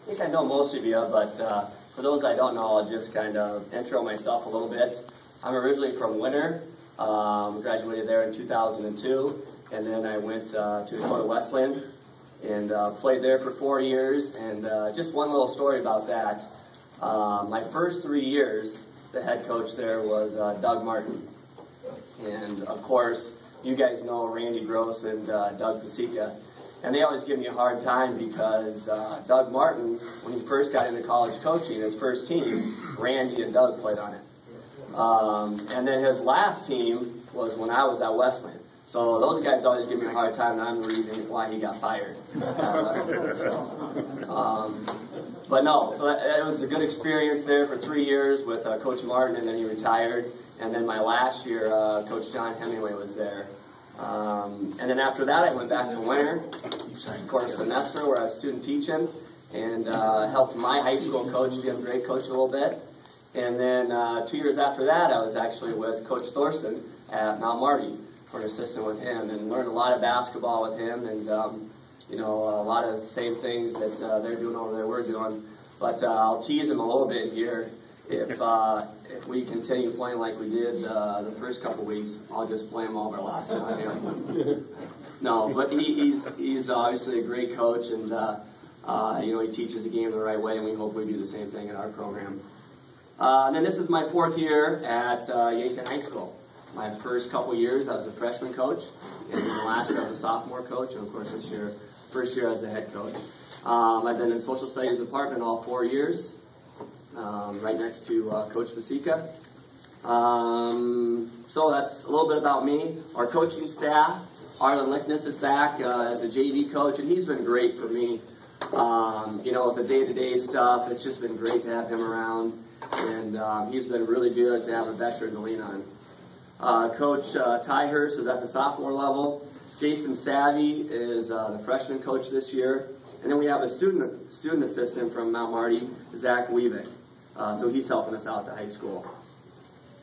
think I know most of you, but for those I don't know, I'll just kind of intro myself a little bit. I'm originally from Winter, graduated there in 2002, and then I went to Dakota Wesleyan and played there for 4 years. And just one little story about that. My first 3 years, the head coach there was Doug Martin. And of course, you guys know Randy Gross and Doug Pasica. And they always give me a hard time because Doug Martin, when he first got into college coaching, his first team, Randy and Doug played on it. And then his last team was when I was at Wesleyan. So those guys always give me a hard time, and I'm the reason why he got fired. But no, so it was a good experience there for 3 years with Coach Martin, and then he retired. And then my last year, Coach John Hemingway was there. And then after that, I went back to Winter for a semester where I was student teaching and helped my high school coach, Jim Gray, coach a little bit. And then 2 years after that, I was actually with Coach Thorson at Mount Marty for an assistant with him, and learned a lot of basketball with him, and you know, a lot of the same things that they're doing over there we're doing. But I'll tease him a little bit here. If we continue playing like we did the first couple weeks, I'll just play him over last time. No, but he's obviously a great coach, and you know, he teaches the game the right way, and we hope we do the same thing in our program. And then this is my 4th year at Yankton High School. My first couple years, I was a freshman coach, and then last year I was a sophomore coach, and of course this year, first year as a head coach. I've been in social studies department all 4 years, right next to Coach Pasica. So that's a little bit about me. Our coaching staff, Arlen Lickness is back as a JV coach, and he's been great for me. You know, with the day-to-day stuff, it's just been great to have him around, and he's been really good to have a veteran to lean on. Coach Ty Hurst is at the sophomore level. Jason Savvy is the freshman coach this year. And then we have a student assistant from Mount Marty, Zach Weavick. So he's helping us out at the high school.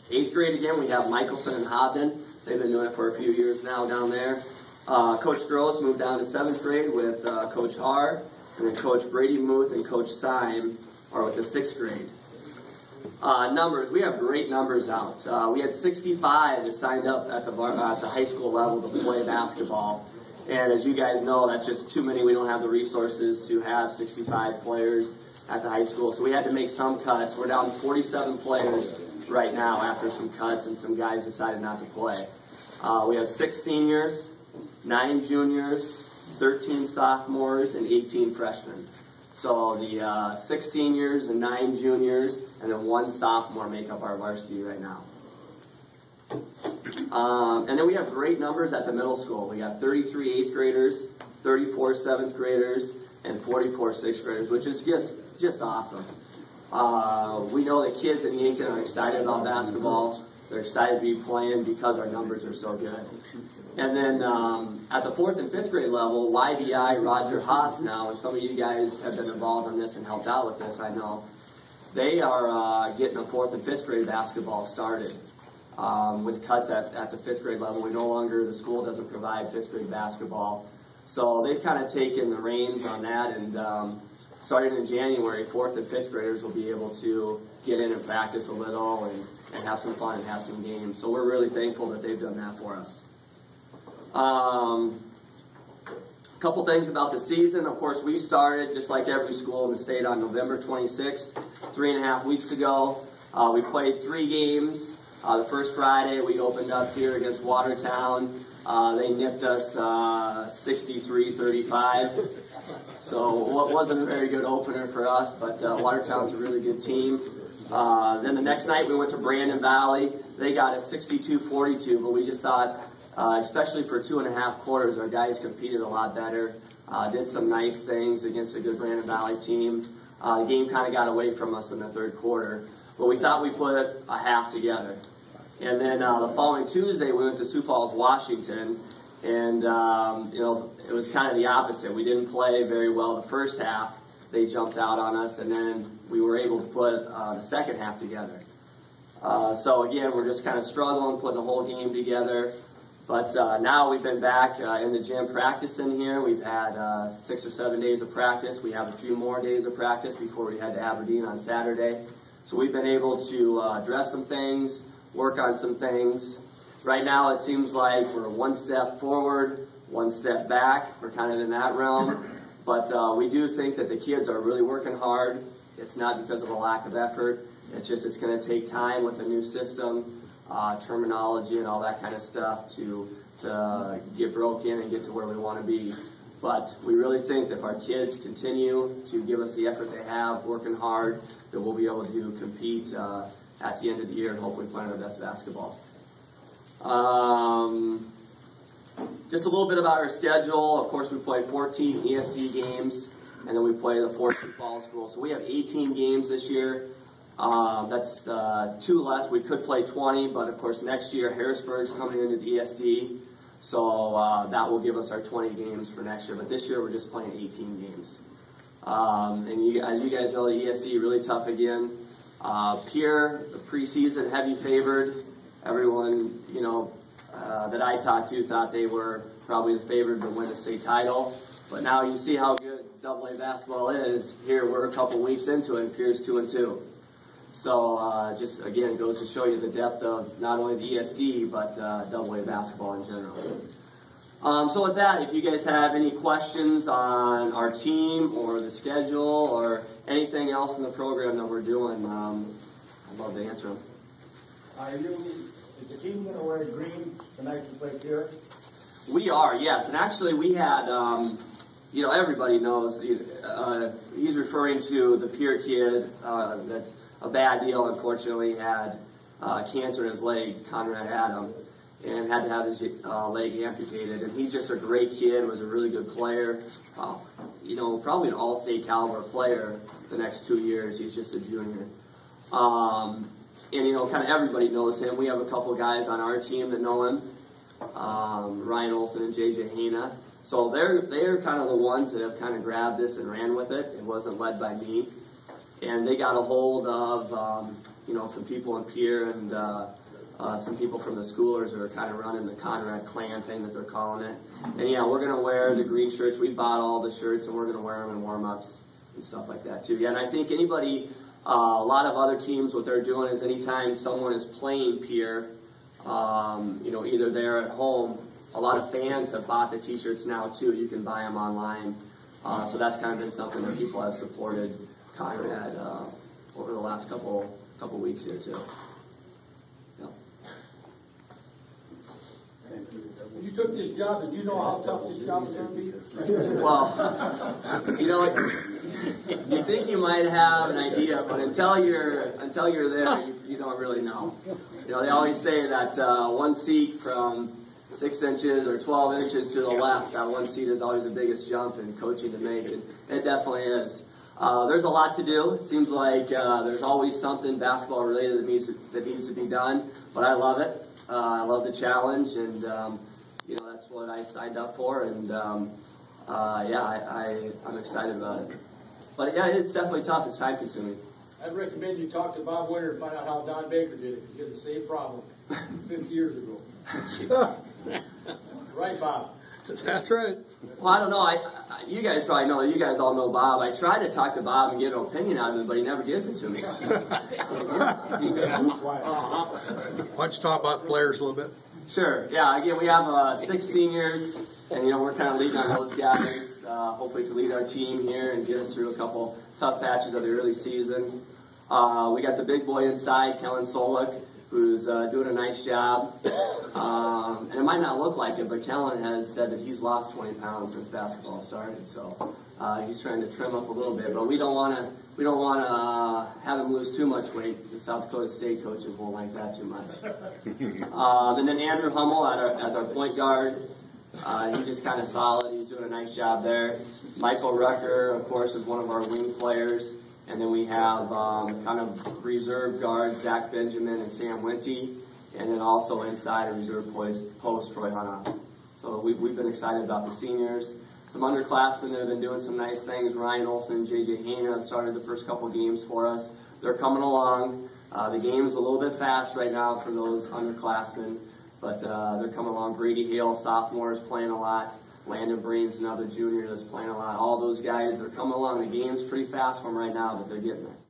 8th grade again, we have Michelson and Hobden. They've been doing it for a few years now down there. Coach Gross moved down to 7th grade with Coach Har. And then Coach Brady Muth and Coach Syme are with the 6th grade. Numbers, we have great numbers out. We had 65 that signed up at the high school level to play basketball. And as you guys know, that's just too many. We don't have the resources to have 65 players at the high school. So we had to make some cuts. We're down 47 players right now after some cuts, and some guys decided not to play. We have 6 seniors, 9 juniors, 13 sophomores, and 18 freshmen. So the 6 seniors and 9 juniors and then 1 sophomore make up our varsity right now. And then we have great numbers at the middle school. We got 33 8th graders, 34 7th graders, and 44 6th graders, which is just awesome. We know that kids in Yankton are excited about basketball. They're excited to be playing because our numbers are so good. And then at the 4th and 5th grade level, YBI Roger Haas now, and some of you guys have been involved in this and helped out with this, I know. They are getting a 4th and 5th grade basketball started with cuts at the 5th grade level. The school doesn't provide 5th grade basketball. So they've kind of taken the reins on that, and starting in January, 4th and 5th graders will be able to get in and practice a little and have some fun and have some games. So we're really thankful that they've done that for us. A couple things about the season. Of course, we started, just like every school in the state, on November 26th, 3.5 weeks ago. We played 3 games. The first Friday, we opened up here against Watertown. They nipped us 63-35. So it wasn't a very good opener for us, but Watertown's a really good team. Then the next night, we went to Brandon Valley. They got us 62-42, but we just thought, especially for 2.5 quarters, our guys competed a lot better, did some nice things against a good Brandon Valley team. The game kind of got away from us in the 3rd quarter, but we thought we put a half together. And then the following Tuesday, we went to Sioux Falls, Washington, and you know, it was kind of the opposite. We didn't play very well the first half. They jumped out on us, and then we were able to put the second half together. So again, we're just kind of struggling, putting the whole game together. But now we've been back in the gym practicing here. We've had 6 or 7 days of practice. We have a few more days of practice before we head to Aberdeen on Saturday. So we've been able to address some things, work on some things. Right now it seems like we're one step forward, one step back. We're kind of in that realm. But we do think that the kids are really working hard. It's not because of a lack of effort. It's just it's going to take time with a new system. Terminology and all that kind of stuff to get broken and get to where we want to be. But we really think that if our kids continue to give us the effort they have, working hard, that we'll be able to compete at the end of the year and hopefully play our best basketball. Just a little bit about our schedule. Of course, we play 14 ESD games, and then we play the 14 fall school. So we have 18 games this year. That's 2 less. We could play 20, but of course next year Harrisburg's coming into the ESD, so that will give us our 20 games for next year. But this year we're just playing 18 games. As you guys know, the ESD really tough again. Pierre, the preseason heavy favored. Everyone that I talked to thought they were probably the favorite to win the state title. But now you see how good AA basketball is. Here we're a couple weeks into it, and Pierre's 2-2. So just again, it goes to show you the depth of not only the ESD, but AA basketball in general. So with that, if you guys have any questions on our team or the schedule or anything else in the program that we're doing, I'd love to answer them. Is the team going to wear green tonight to play Pierre? We are, yes. And actually we had, everybody knows, he's referring to the Pierre kid that's a bad deal, unfortunately. He had cancer in his leg, Conrad Adam, and had to have his leg amputated. And he's just a great kid, was a really good player. Probably an all-state caliber player the next 2 years. He's just a junior. And kind of everybody knows him. We have a couple of guys on our team that know him, Ryan Olson and JJ Hina. So they're kind of the ones that have kind of grabbed this and ran with it. It wasn't led by me. And they got a hold of, some people in Pierre and some people from the schoolers that are kind of running the Conrad clan thing that they're calling it. And yeah, we're going to wear the green shirts. We bought all the shirts, and we're going to wear them in warm-ups and stuff like that too. Yeah, and I think anybody, a lot of other teams, what they're doing is anytime someone is playing Pierre, either there at home, a lot of fans have bought the t-shirts now too. You can buy them online. So that's kind of been something that people have supported Conrad over the last couple weeks here too. Yeah. When you took this job, did you know how tough this job was going to be? Well, you think you might have an idea, but until you're there, you don't really know. They always say that one seat from 6 inches or 12 inches to the left, that one seat is always the biggest jump in coaching to make, and it definitely is. There's a lot to do. It seems like there's always something basketball related that needs to be done, but I love it. I love the challenge, and that's what I signed up for, and I'm excited about it. But yeah, it's definitely tough. It's time consuming. I'd recommend you talk to Bob Winter and find out how Don Baker did it. He had the same problem 50 years ago. Right, Bob? That's right. Well, I don't know. You guys probably know. You guys all know Bob. I try to talk to Bob and get an opinion out of him, but he never gives it to me. Why don't you talk about the players a little bit? Sure. Yeah. Again, we have 6 seniors, and we're kind of leading on those guys. Hopefully, to lead our team here and get us through a couple tough patches of the early season. We got the big boy inside, Kellen Solik, who's doing a nice job. And it might not look like it, but Kellen has said that he's lost 20 pounds since basketball started. So he's trying to trim up a little bit, but we don't want to have him lose too much weight. The South Dakota State coaches won't like that too much. And then Andrew Hummel as our point guard. He's just kind of solid. He's doing a nice job there. Michael Rucker, of course, is one of our wing players. And then we have kind of reserve guards, Zach Benjamin and Sam Winty. And then also inside a reserve post, Troy Hanna. So we've been excited about the seniors. Some underclassmen that have been doing some nice things. Ryan Olson and JJ Hana have started the first couple games for us. They're coming along. The game's a little bit fast right now for those underclassmen. But they're coming along. Brady Hale, sophomore, is playing a lot. Landon Breen's another junior that's playing a lot. All those guys, they're coming along. The game's pretty fast for them right now, but they're getting there.